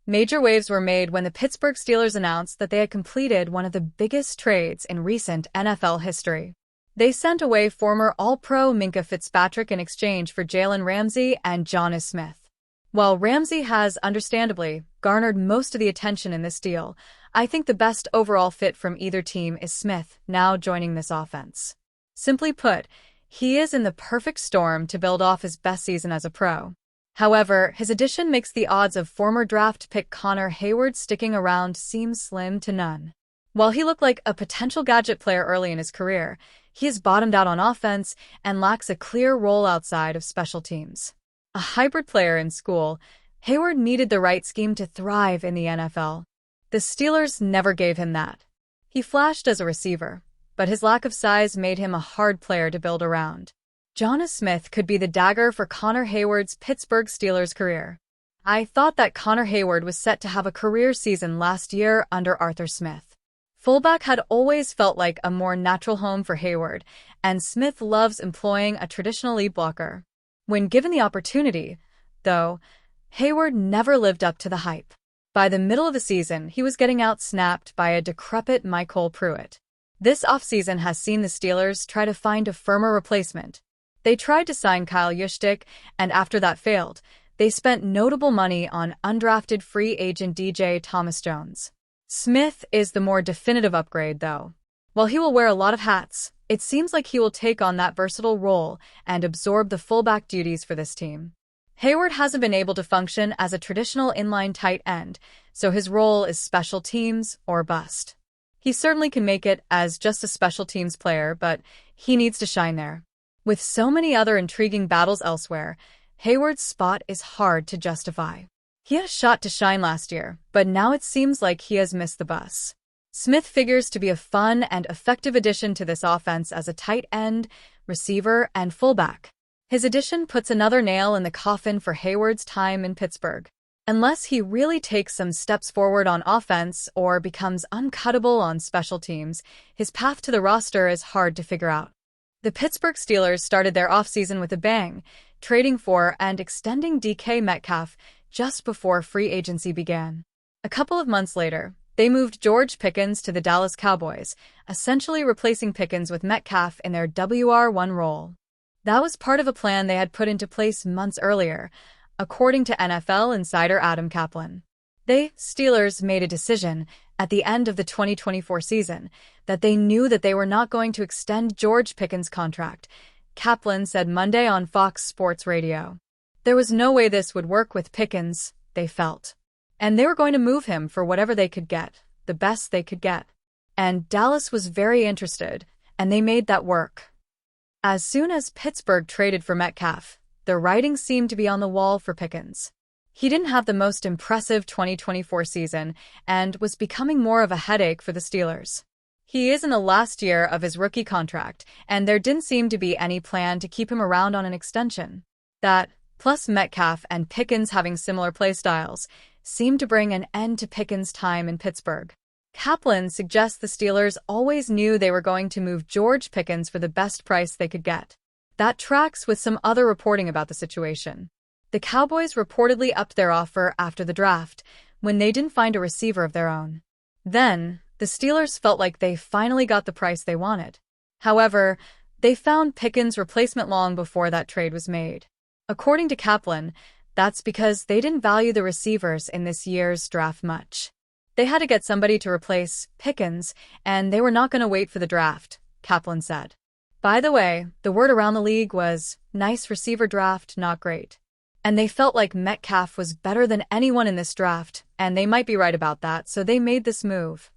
Major waves were made when the Pittsburgh Steelers announced that they had completed one of the biggest trades in recent NFL history. They sent away former All-Pro Minkah Fitzpatrick in exchange for Jalen Ramsey and Jonnu Smith. While Ramsey has, understandably, garnered most of the attention in this deal, I think the best overall fit from either team is Smith, now joining this offense. Simply put, he is in the perfect storm to build off his best season as a pro. However, his addition makes the odds of former draft pick Connor Heyward sticking around seem slim to none. While he looked like a potential gadget player early in his career, he has bottomed out on offense and lacks a clear role outside of special teams. A hybrid player in school, Heyward needed the right scheme to thrive in the NFL. The Steelers never gave him that. He flashed as a receiver, but his lack of size made him a hard player to build around. Jonnu Smith could be the dagger for Connor Heyward's Pittsburgh Steelers career. I thought that Connor Heyward was set to have a career season last year under Arthur Smith. Fullback had always felt like a more natural home for Heyward, and Smith loves employing a traditional lead blocker. When given the opportunity, though, Heyward never lived up to the hype. By the middle of the season, he was getting out-snapped by a decrepit MyCole Pruitt. This offseason has seen the Steelers try to find a firmer replacement. They tried to sign Kyle Juszczyk, and after that failed, they spent notable money on undrafted free agent DJ Thomas Jones. Smith is the more definitive upgrade, though. While he will wear a lot of hats, it seems like he will take on that versatile role and absorb the fullback duties for this team. Heyward hasn't been able to function as a traditional inline tight end, so his role is special teams or bust. He certainly can make it as just a special teams player, but he needs to shine there. With so many other intriguing battles elsewhere, Heyward's spot is hard to justify. He had a shot to shine last year, but now it seems like he has missed the bus. Smith figures to be a fun and effective addition to this offense as a tight end, receiver, and fullback. His addition puts another nail in the coffin for Heyward's time in Pittsburgh. Unless he really takes some steps forward on offense or becomes uncuttable on special teams, his path to the roster is hard to figure out. The Pittsburgh Steelers started their offseason with a bang, trading for and extending DK Metcalf just before free agency began. A couple of months later, they moved George Pickens to the Dallas Cowboys, essentially replacing Pickens with Metcalf in their WR1 role. That was part of a plan they had put into place months earlier, according to NFL insider Adam Kaplan. The Steelers made a decision at the end of the 2024 season that they knew that they were not going to extend George Pickens' contract, Kaplan said Monday on Fox Sports Radio. There was no way this would work with Pickens, they felt. And they were going to move him for whatever they could get, the best they could get. And Dallas was very interested, and they made that work. As soon as Pittsburgh traded for Metcalf, the writing seemed to be on the wall for Pickens. He didn't have the most impressive 2024 season and was becoming more of a headache for the Steelers. He is in the last year of his rookie contract, and there didn't seem to be any plan to keep him around on an extension. That, plus Metcalf and Pickens having similar playstyles, seemed to bring an end to Pickens' time in Pittsburgh. Kaplan suggests the Steelers always knew they were going to move George Pickens for the best price they could get. That tracks with some other reporting about the situation. The Cowboys reportedly upped their offer after the draft, when they didn't find a receiver of their own. Then, the Steelers felt like they finally got the price they wanted. However, they found Pickens' replacement long before that trade was made. According to Kaplan, that's because they didn't value the receivers in this year's draft much. They had to get somebody to replace Pickens, and they were not going to wait for the draft, Kaplan said. By the way, the word around the league was, nice receiver draft, not great. And they felt like Metcalf was better than anyone in this draft, and they might be right about that, so they made this move.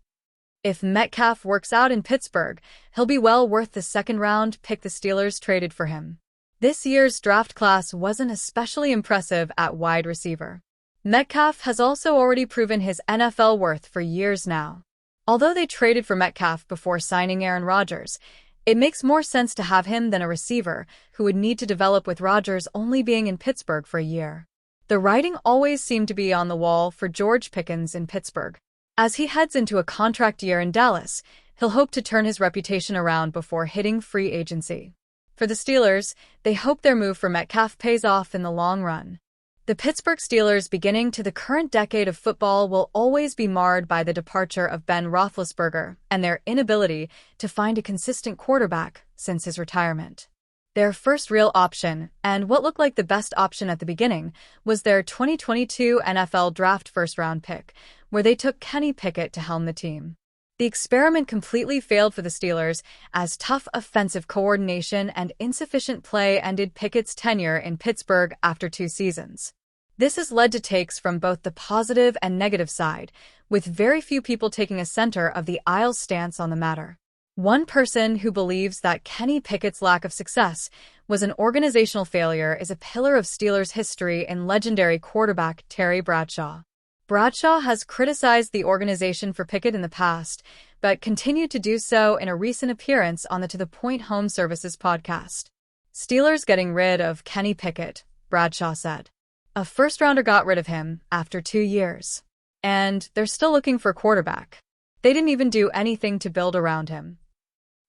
If Metcalf works out in Pittsburgh, he'll be well worth the second-round pick the Steelers traded for him. This year's draft class wasn't especially impressive at wide receiver. Metcalf has also already proven his NFL worth for years now. Although they traded for Metcalf before signing Aaron Rodgers, it makes more sense to have him than a receiver who would need to develop with Rodgers only being in Pittsburgh for a year. The writing always seemed to be on the wall for George Pickens in Pittsburgh. As he heads into a contract year in Dallas, he'll hope to turn his reputation around before hitting free agency. For the Steelers, they hope their move for Metcalf pays off in the long run. The Pittsburgh Steelers' beginning to the current decade of football will always be marred by the departure of Ben Roethlisberger and their inability to find a consistent quarterback since his retirement. Their first real option, and what looked like the best option at the beginning, was their 2022 NFL Draft first-round pick, where they took Kenny Pickett to helm the team. The experiment completely failed for the Steelers, as tough offensive coordination and insufficient play ended Pickett's tenure in Pittsburgh after 2 seasons. This has led to takes from both the positive and negative side, with very few people taking a center-of-the-aisle stance on the matter. One person who believes that Kenny Pickett's lack of success was an organizational failure is a pillar of Steelers history in legendary quarterback Terry Bradshaw. Bradshaw has criticized the organization for Pickett in the past, but continued to do so in a recent appearance on the To The Point Home Services podcast. Steelers getting rid of Kenny Pickett, Bradshaw said. A first-rounder got rid of him after 2 years. And they're still looking for a quarterback. They didn't even do anything to build around him.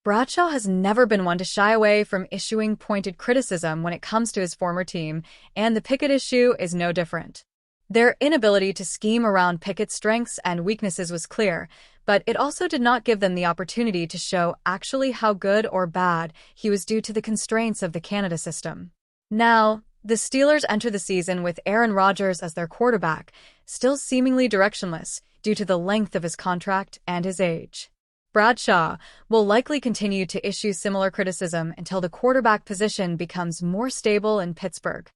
Bradshaw has never been one to shy away from issuing pointed criticism when it comes to his former team, and the Pickett issue is no different. Their inability to scheme around Pickett's strengths and weaknesses was clear, but it also did not give them the opportunity to show actually how good or bad he was due to the constraints of the Canada system. Now, the Steelers enter the season with Aaron Rodgers as their quarterback, still seemingly directionless due to the length of his contract and his age. Bradshaw will likely continue to issue similar criticism until the quarterback position becomes more stable in Pittsburgh.